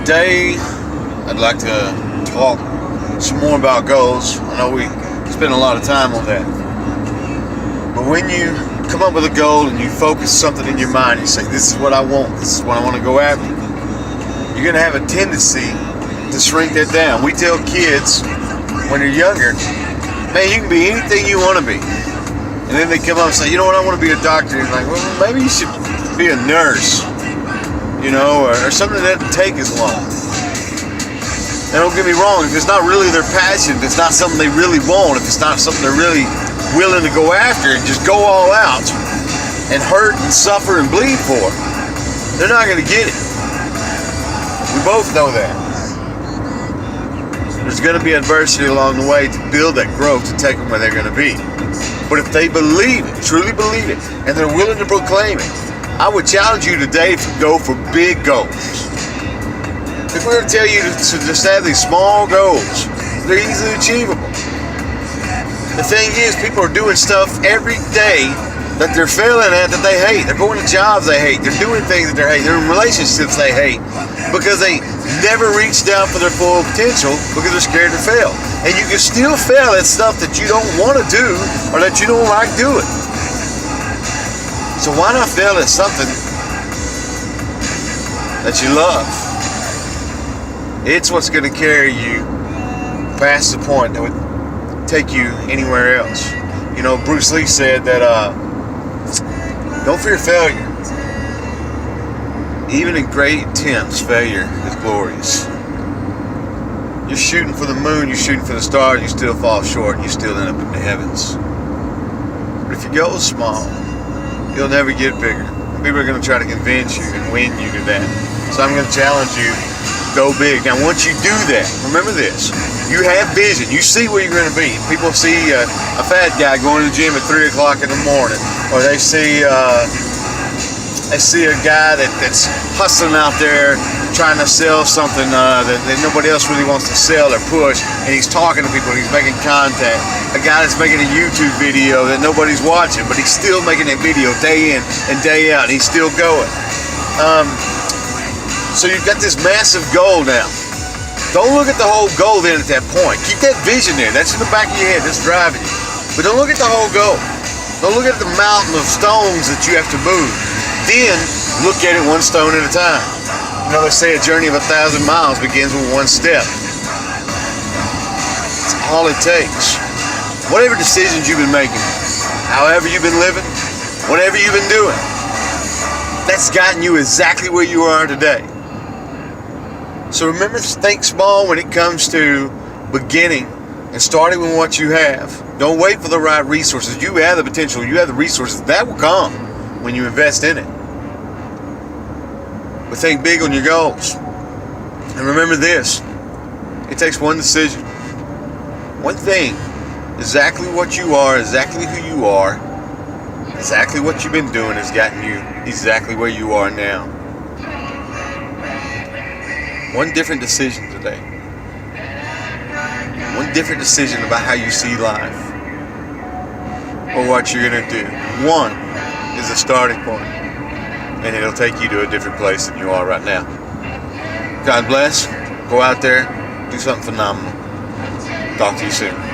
Today, I'd like to talk some more about goals. I know we spend a lot of time on that. But when you come up with a goal and you focus something in your mind, you say, this is what I want, this is what I want to go after, you're going to have a tendency to shrink that down. We tell kids when they're younger, man, you can be anything you want to be. And then they come up and say, you know what, I want to be a doctor. And you're like, well, maybe you should be a nurse, or something that doesn't take as long. Now, don't get me wrong, if it's not really their passion, if it's not something they really want, if it's not something they're really willing to go after and just go all out and hurt and suffer and bleed for, they're not going to get it. We both know that. There's going to be adversity along the way to build that growth to take them where they're going to be. But if they believe it, truly believe it, and they're willing to proclaim it, I would challenge you today to go for big goals. If we were to tell you to just have these small goals, they're easily achievable. The thing is, people are doing stuff every day that they're failing at that they hate. They're going to jobs they hate. They're doing things that they hate. They're in relationships they hate because they never reached out for their full potential because they're scared to fail. And you can still fail at stuff that you don't want to do or that you don't like doing. So why not fail at something that you love? It's what's going to carry you past the point that would take you anywhere else. Bruce Lee said that don't fear failure. Even in great attempts, failure is glorious. You're shooting for the moon, you're shooting for the stars, you still fall short, and you still end up in the heavens. But if your goal is small, you'll never get bigger. People are going to try to convince you and win you to that. So I'm going to challenge you, go big. Now once you do that, remember this, you have vision, you see where you're going to be. People see a fat guy going to the gym at 3 o'clock in the morning, or they see a guy that's hustling out there trying to sell something that nobody else really wants to sell or push, and he's talking to people and he's making contact. A guy that's making a YouTube video that nobody's watching, but he's still making that video day in and day out, and he's still going. So you've got this massive goal now. Don't look at the whole goal then at that point. Keep that vision there. That's in the back of your head. That's driving you. But don't look at the whole goal. Don't look at the mountain of stones that you have to move. Then look at it one stone at a time. They say a journey of 1,000 miles begins with one step. It's all it takes. Whatever decisions you've been making, however you've been living, whatever you've been doing, that's gotten you exactly where you are today. So remember to think small when it comes to beginning and starting with what you have. Don't wait for the right resources. You have the potential. You have the resources. That will come when you invest in it. But think big on your goals. And remember this. It takes one decision. One thing. Exactly what you are, exactly who you are, exactly what you've been doing has gotten you exactly where you are now. One different decision today. One different decision about how you see life or what you're going to do. One is a starting point, and it'll take you to a different place than you are right now. God bless. Go out there, do something phenomenal. Talk to you soon.